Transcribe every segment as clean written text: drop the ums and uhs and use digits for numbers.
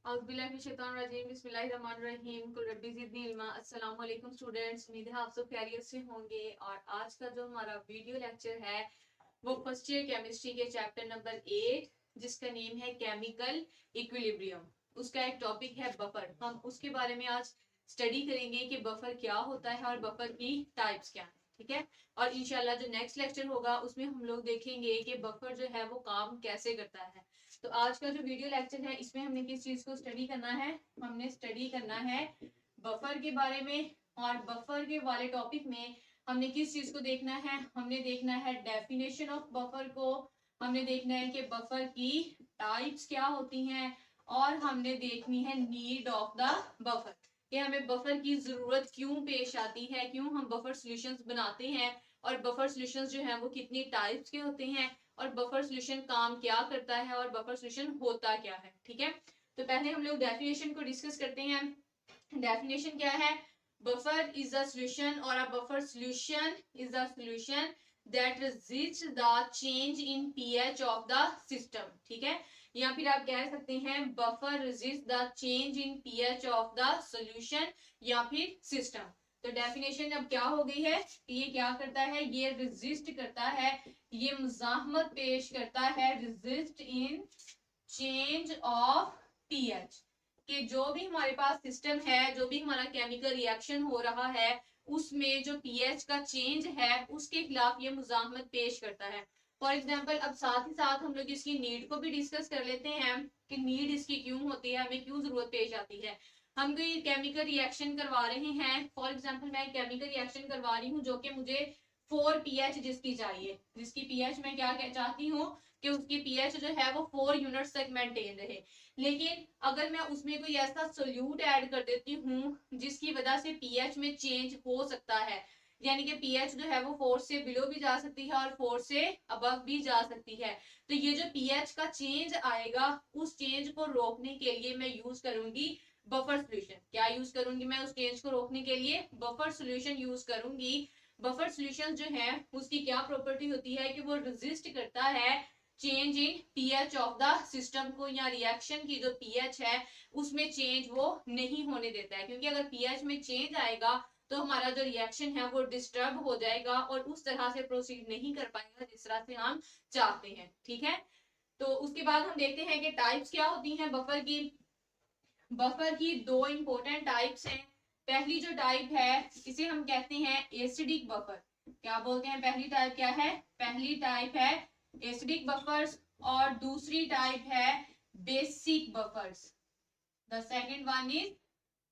अस्सलामुअलैकुम स्टूडेंट्स, उम्मीद है आप सब खैरियत से होंगे। और आज का जो हमारा वीडियो लेक्चर है वो फर्स्ट ईयर केमिस्ट्री के चैप्टर नंबर 8 जिसका नेम है केमिकल इक्विलिब्रियम। उसका एक टॉपिक है बफर। हम उसके बारे में आज स्टडी करेंगे कि बफर क्या होता है और बफर की टाइप्स क्या है। ठीक है, और इंशाल्लाह जो नेक्स्ट लेक्चर होगा उसमें हम लोग देखेंगे कि बफर जो है वो काम कैसे करता है। तो आज का जो वीडियो लेक्चर है इसमें हमने किस चीज को स्टडी करना है, हमने स्टडी करना है बफर के बारे में। और बफर के वाले टॉपिक में हमने किस चीज को देखना है, हमने देखना है डेफिनेशन ऑफ बफर को, हमने देखना है कि बफर की टाइप्स क्या होती हैं, और हमने देखनी है नीड ऑफ द बफर, कि हमें बफर की जरूरत क्यों पेश आती है, क्यों हम बफर सॉल्यूशंस बनाते हैं, और बफर सॉल्यूशंस जो है वो कितनी टाइप्स के होते हैं, और बफर सॉल्यूशन काम क्या करता है, और बफर सॉल्यूशन होता क्या है। ठीक है, तो पहले हम लोग डेफिनेशन को डिस्कस करते हैं। डेफिनेशन क्या है? बफर इज अ सॉल्यूशन और a buffer solution is a solution that resists the change in pH of the system। ठीक है, या फिर आप कह सकते हैं buffer resists the change in pH of the solution या फिर सिस्टम। तो डेफिनेशन अब क्या हो गई है कि ये क्या करता है, ये रेजिस्ट करता है, ये मुजाहमत पेश करता है, resist in change of pH, कि जो भी हमारे पास सिस्टम है, जो भी हमारा केमिकल रिएक्शन हो रहा है उसमें जो पीएच का चेंज है उसके खिलाफ ये मुजाहमत पेश करता है। फॉर एग्जाम्पल, अब साथ ही साथ हम लोग इसकी नीड को भी डिस्कस कर लेते हैं कि नीड इसकी क्यों होती है, हमें क्यों जरूरत पेश आती है। हम कोई केमिकल रिएक्शन करवा रहे हैं, फॉर एग्जाम्पल मैं केमिकल रिएक्शन करवा रही हूँ जो कि मुझे 4 पीएच जिसकी चाहिए, जिसकी पीएच मैं क्या चाहती हूँ कि उसकी पीएच जो है वो 4 यूनिट्स तक मेंटेन रहे। लेकिन अगर मैं उसमें कोई ऐसा सोल्यूट ऐड कर देती हूँ जिसकी वजह से पीएच में चेंज हो सकता है, यानी कि पीएच जो है वो 4 से बिलो भी जा सकती है और 4 से अबव भी जा सकती है, तो ये जो पीएच का चेंज आएगा उस चेंज को रोकने के लिए मैं यूज करूंगी बफर सोल्यूशन। क्या यूज करूंगी मैं उस चेंज को रोकने के लिए? बफर सोल्यूशन यूज करूंगी। बफर सोल्यूशन जो है उसकी क्या प्रॉपर्टी होती है कि वो रेजिस्ट करता है change in pH of the system को, या रिएक्शन की जो पीएच है उसमें चेंज वो नहीं होने देता है, क्योंकि अगर पीएच में चेंज आएगा तो हमारा जो रिएक्शन है वो डिस्टर्ब हो जाएगा और उस तरह से प्रोसीड नहीं कर पाएगा जिस तरह से हम चाहते हैं। ठीक है, तो उसके बाद हम देखते हैं कि टाइप्स क्या होती हैं बफर की। बफर की दो इंपॉर्टेंट टाइप्स हैं। पहली जो टाइप है इसे हम कहते हैं एसिडिक बफर। क्या बोलते हैं? पहली टाइप क्या है? पहली टाइप है एसिडिक बफर्स और दूसरी टाइप है basic buffers. The second one is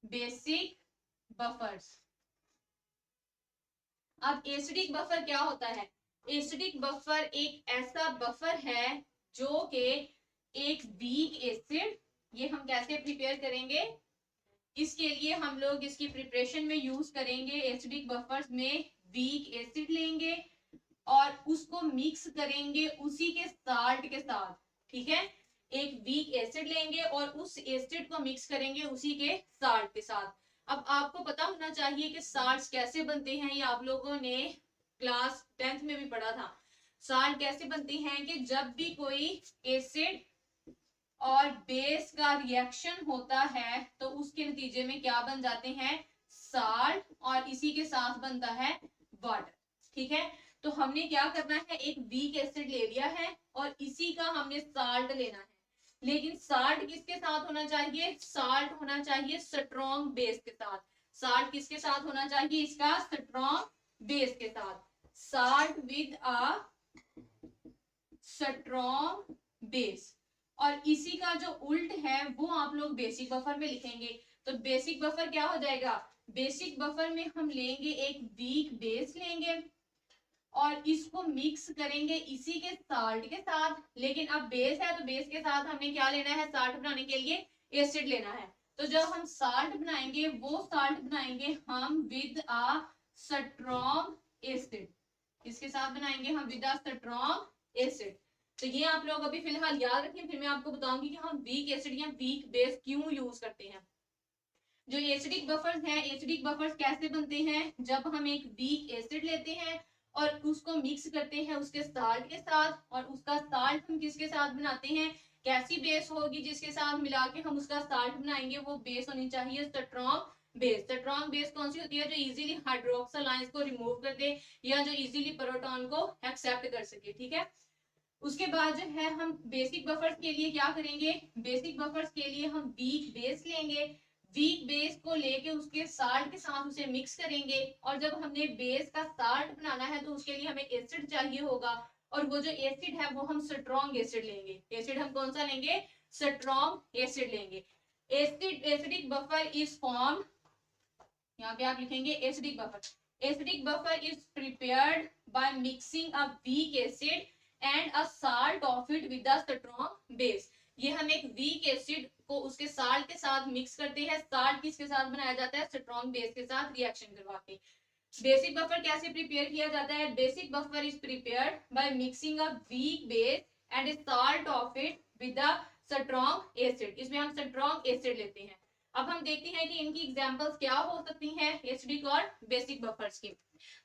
basic buffers. अब एसिडिक बफर क्या होता है? एसिडिक बफर एक ऐसा बफर है जो कि एक वीक एसिड, ये हम कैसे प्रिपेयर करेंगे, इसके लिए हम लोग इसकी प्रिपरेशन में यूज करेंगे एसिडिक बफर्स में वीक एसिड लेंगे और उसको मिक्स करेंगे उसी के साल्ट के साथ। ठीक है, एक वीक एसिड लेंगे और उस एसिड को मिक्स करेंगे उसी के साल्ट के साथ। अब आपको पता होना चाहिए कि साल्ट कैसे बनते हैं, ये आप लोगों ने क्लास 10th में भी पढ़ा था। साल्ट कैसे बनते हैं कि जब भी कोई एसिड और बेस का रिएक्शन होता है तो उसके नतीजे में क्या बन जाते हैं? साल्ट, और इसी के साथ बनता है वाटर। ठीक है, तो हमने क्या करना है, एक वीक एसिड ले लिया है और इसी का हमने साल्ट लेना है। लेकिन साल्ट किसके साथ होना चाहिए? साल्ट होना चाहिए स्ट्रॉन्ग बेस के साथ। साल्ट किसके साथ होना चाहिए? इसका स्ट्रॉन्ग बेस के साथ। Salt with a strong base. और इसी का जो उल्ट है वो आप लोग बेसिक बफर में लिखेंगे। तो बेसिक बफर क्या हो जाएगा? बेसिक बफर में हम लेंगे एक वीक बेस लेंगे और इसको मिक्स करेंगे इसी के साल्ट के साथ। लेकिन अब बेस है तो बेस के साथ हमने क्या लेना है? साल्ट बनाने के लिए एसिड लेना है। तो जब हम साल्ट बनाएंगे वो साल्ट बनाएंगे हम विद अ स्ट्रॉन्ग एसिड। इसके साथ बनाएंगे हम विद अ स्ट्रॉन्ग एसिड। तो ये आप लोग अभी फिलहाल याद रखें, फिर मैं आपको बताऊंगी कि हम वीक एसिड या वीक बेस क्यों यूज करते हैं। जो एसिडिक बफर्स हैं, एसिडिक बफर्स कैसे बनते हैं? जब हम एक वीक एसिड लेते हैं और उसको मिक्स करते हैं उसके साल्ट के साथ, और उसका साल्ट हम किसके साथ बनाते हैं? कैसी बेस होगी जिसके साथ मिला के हम उसका साल्ट बनाएंगे, वो बेस होनी चाहिए स्ट्रॉन्ग बेस। स्ट्रॉन्ग बेस कौन सी होती है? जो इजीली हाइड्रोक्सिल आयंस को रिमूव कर दे या जो इजीली प्रोटॉन को एक्सेप्ट कर सके, ठीक है। उसके बाद जो है हम बेसिक बफर्स के लिए क्या करेंगे? बेसिक बफर्स के लिए हम वीक बेस लेंगे, वीक बेस को लेके उसके साल्ट के साथ उसे मिक्स करेंगे, और जब हमने बेस का साल्ट बनाना है तो उसके लिए हमें एसिड चाहिए होगा, और वो जो एसिड है वो हम स्ट्रॉन्ग एसिड लेंगे। एसिड हम कौन सा लेंगे? स्ट्रॉन्ग एसिड लेंगे। एसिडिक बफर इज फॉर्म, यहाँ पे आप लिखेंगे acidic buffer. Acidic buffer is prepared by mixing a weak acid and a salt of it with the strong base. ये हम एक वीक एसिड को उसके साल्ट के साथ मिक्स करते हैं। साल्ट किसके साथ बनाया जाता है? स्ट्रॉन्ग बेस के साथ रिएक्शन करवा के। बेसिक बफर कैसे प्रिपेयर किया जाता है? Basic buffer is prepared by mixing a weak base and A salt of it with the strong acid. इसमें हम स्ट्रॉन्ग एसिड लेते हैं। अब हम देखते हैं कि इनकी एग्जांपल्स क्या हो सकती हैं एसिडिक और बेसिक बफर्स की।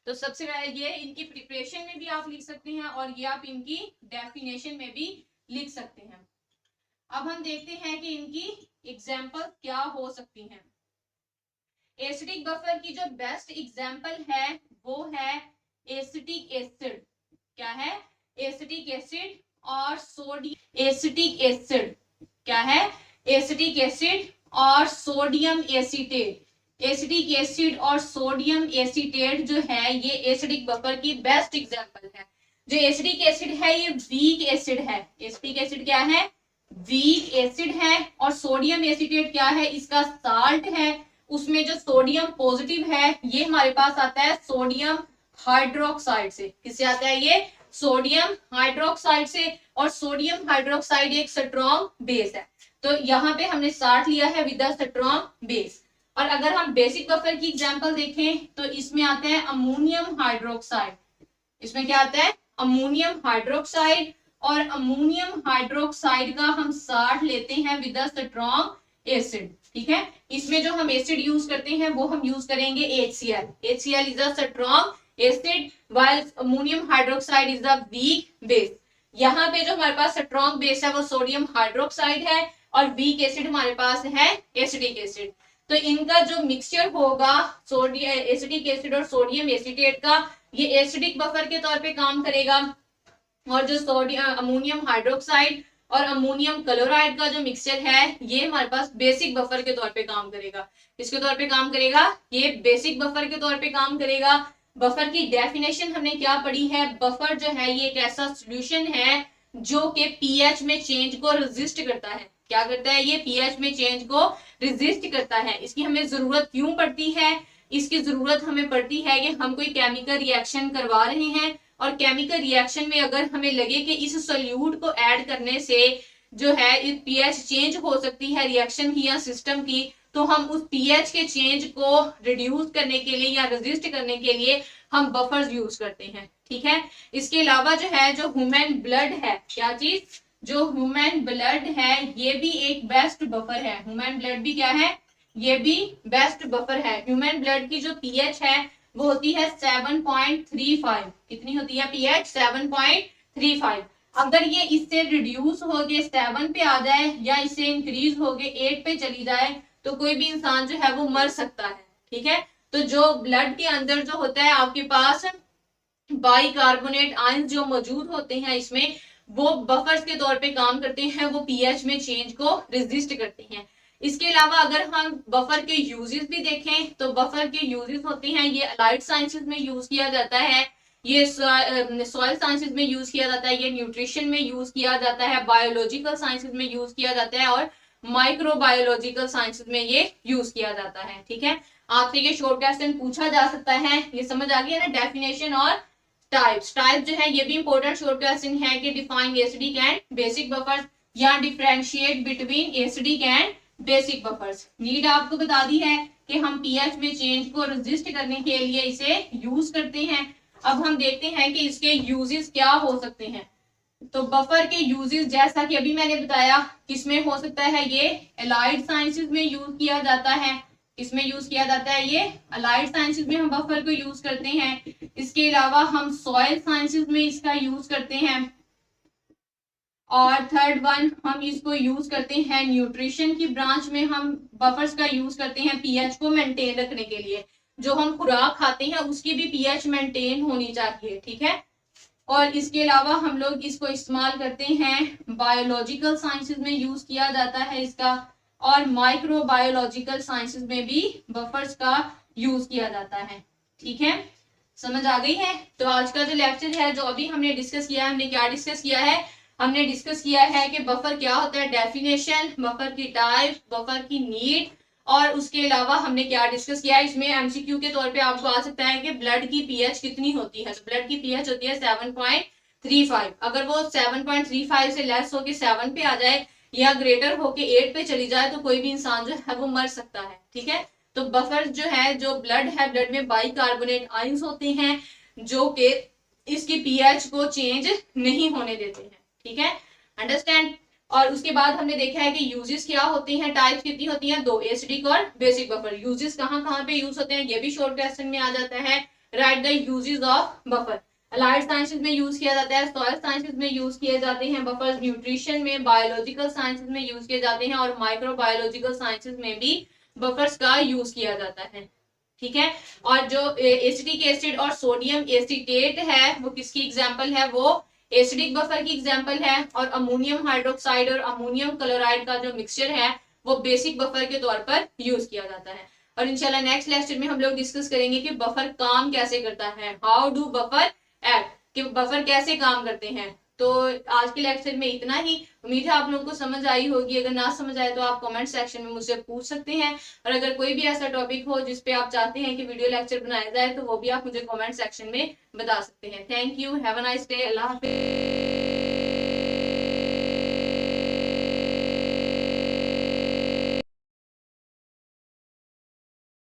तो सबसे पहले ये इनकी प्रिपरेशन में भी आप लिख सकते हैं और ये आप इनकी डेफिनेशन में भी लिख सकते हैं। अब हम देखते हैं कि इनकी एग्जांपल क्या हो सकती हैं। एसिडिक बफर की जो बेस्ट एग्जांपल है वो है एसिटिक एसिड। क्या है? एसिटिक एसिड और सोडियम। एसिटिक एसिड क्या है? एसिटिक एसिड और सोडियम एसीटेट। एसिटिक एसिड और सोडियम एसीटेट जो है ये एसिडिक बफर की बेस्ट एग्जांपल है। जो एसिडिक एसिड है ये वीक एसिड है। एसिटिक एसिड क्या है? वीक एसिड है। और सोडियम एसीटेट क्या है? इसका साल्ट है। उसमें जो सोडियम पॉजिटिव है ये हमारे पास आता है सोडियम हाइड्रोक्साइड से। किससे आता है ये? सोडियम हाइड्रोक्साइड से। और सोडियम हाइड्रोक्साइड एक स्ट्रॉन्ग बेस है, तो यहाँ पे हमने साल्ट लिया है विद द स्ट्रॉन्ग बेस। और अगर हम बेसिक बफर की एग्जांपल देखें तो इसमें आता है अमोनियम हाइड्रोक्साइड। इसमें क्या आता है? Ammonium hydroxide. और अमोनियम हाइड्रोक्साइड का हम साल्ट लेते हैं विद द स्ट्रॉन्ग एसिड, ठीक है। इसमें जो हम एसिड यूज करते हैं वो हम यूज करेंगे HCl। HCl is the strong acid while ammonium hydroxide is the weak base. यहाँ पे जो हमारे पास स्ट्रॉन्ग बेस है वो सोडियम हाइड्रोक्साइड है और वीक एसिड हमारे पास है एसिडिक एसिड। तो इनका जो मिक्सचर होगा सोडियम एसिडिक एसिड और सोडियम एसीटेट का, ये एसिडिक बफर के तौर पे काम करेगा। और जो सोडियम अमोनियम हाइड्रोक्साइड और अमोनियम क्लोराइड का जो मिक्सचर है ये हमारे पास बेसिक बफर के तौर पे काम करेगा। किसके तौर पे काम करेगा? ये बेसिक बफर के तौर पे काम करेगा। बफर की डेफिनेशन हमने क्या पढ़ी है? बफर जो है ये एक ऐसा सॉल्यूशन है जो कि पीएच में चेंज को रेजिस्ट करता है। क्या करता है? ये पीएच में चेंज को रेजिस्ट करता है। इसकी हमें जरूरत क्यों पड़ती है? इसकी जरूरत हमें पड़ती है कि हम कोई केमिकल रिएक्शन करवा रहे हैं और केमिकल रिएक्शन में अगर हमें लगे कि इस सोल्यूट को ऐड करने से जो है पीएच चेंज हो सकती है रिएक्शन की या सिस्टम की, तो हम उस पीएच के चेंज को रिड्यूस करने के लिए या रेजिस्ट करने के लिए हम बफर्स यूज करते हैं, ठीक है। इसके अलावा जो है जो ह्यूमन ब्लड है, क्या चीज? जो ह्यूमन ब्लड है ये भी एक बेस्ट बफर है। ह्यूमन ब्लड भी क्या है? ये भी बेस्ट बफर है। ह्यूमन ब्लड की जो पीएच है वो होती है 7.35। कितनी होती है पीएच? 7.35। अगर ये इससे रिड्यूस हो गए 7 पे आ जाए या इससे इंक्रीज हो गए 8 पे चली जाए तो कोई भी इंसान जो है वो मर सकता है, ठीक है। तो जो ब्लड के अंदर जो होता है आपके पास बाइकार्बोनेट आयंस जो मौजूद होते हैं इसमें, वो बफर्स के तौर पे काम करते हैं, वो पीएच में चेंज को रेजिस्ट करते हैं। इसके अलावा अगर हम बफर के यूजेस भी देखें तो बफर के यूजेस होते हैं, ये अलाइड साइंसेस में यूज किया जाता है, ये सॉइल साइंसेस में यूज किया जाता है, ये न्यूट्रिशन में यूज किया जाता है, बायोलॉजिकल साइंसेस में यूज किया जाता है और माइक्रोबायोलॉजिकल साइंसेस में ये यूज किया जाता है, ठीक है। आपसे ये शॉर्ट क्वेश्चन पूछा जा सकता है। ये समझ आ गया ना डेफिनेशन और टाइप्स। टाइप जो है ये भी इंपॉर्टेंट शॉर्ट क्वेश्चन है कि define acidic and basic buffers या differentiate between acidic and basic buffers. Need आपको बता दी है कि हम पीएच में चेंज को रेजिस्ट करने के लिए इसे यूज करते हैं। अब हम देखते हैं कि इसके यूजेस क्या हो सकते हैं। तो बफर के यूजेस जैसा कि अभी मैंने बताया किसमें हो सकता है, ये अलाइड साइंसेस में यूज किया जाता है। इसमें यूज किया जाता है, ये अलाइड साइंसेस में हम बफर को यूज करते हैं। इसके अलावा हम सॉइल साइंसेस में इसका यूज करते हैं। और थर्ड वन हम इसको यूज करते हैं न्यूट्रिशन की ब्रांच में, हम बफर्स का यूज करते हैं पीएच को मेंटेन रखने के लिए। जो हम खुराक खाते हैं उसकी भी पीएच मेंटेन होनी चाहिए, ठीक है। और इसके अलावा हम लोग इसको इस्तेमाल करते हैं बायोलॉजिकल साइंसेज में यूज किया जाता है इसका, और माइक्रोबायोलॉजिकल साइंसेज में भी बफर्स का यूज किया जाता है, ठीक है। समझ आ गई है। तो आज का जो लेक्चर है, जो अभी हमने डिस्कस किया है, हमने क्या डिस्कस किया है, हमने डिस्कस किया है कि बफर क्या होता है, डेफिनेशन, बफर की टाइप, बफर की नीड, और उसके अलावा हमने क्या डिस्कस किया है। इसमें एमसीक्यू के तौर पे आपको आ सकता है कि ब्लड की पीएच कितनी होती है। तो ब्लड की पीएच होती है 7.35। अगर वो 7.35 से लेस होके 7 पे आ जाए या ग्रेटर होके 8 पे चली जाए तो कोई भी इंसान जो है वो मर सकता है, ठीक है। तो बफर जो है, जो ब्लड है, ब्लड में बाइकार्बोनेट आयंस होते हैं जो कि इसकी पीएच को चेंज नहीं होने देते हैं, ठीक है। अंडरस्टैंड। और उसके बाद हमने देखा है कि यूजेस क्या होते हैं, टाइप्स कितनी होती हैं, 2, एसिडिक और बेसिक बफर। यूजेस कहाँ कहाँ पे यूज होते हैं, ये भी शॉर्ट क्वेश्चन में आ जाता है। Right the uses of buffer. Allied sciences में यूज किया जाता है, सॉइल साइंसेज में यूज किए जाते हैं बफर्स, न्यूट्रिशन में, बायोलॉजिकल साइंसेज में यूज किए जाते हैं, और माइक्रोबायोलॉजिकल साइंसेज में भी बफर्स का यूज किया जाता है, ठीक है। और जो एसिटिक एसिड और सोडियम एसिटेट है वो किसकी एग्जांपल है, वो एसिडिक बफर की एग्जांपल है। और अमोनियम हाइड्रोक्साइड और अमोनियम क्लोराइड का जो मिक्सचर है वो बेसिक बफर के तौर पर यूज किया जाता है। और इंशाल्लाह नेक्स्ट लेक्चर में हम लोग डिस्कस करेंगे कि बफर काम कैसे करता है, हाउ डू बफर एक्ट, कि बफर कैसे काम करते हैं। तो आज के लेक्चर में इतना ही। उम्मीद है आप लोगों को समझ आई होगी। अगर ना समझ आए तो आप कमेंट सेक्शन में मुझसे पूछ सकते हैं। और अगर कोई भी ऐसा टॉपिक हो जिस पे आप चाहते हैं कि वीडियो लेक्चर बनाया जाए तो वो भी आप मुझे कमेंट सेक्शन में बता सकते हैं। Thank you, have a nice day, Allah Hafiz.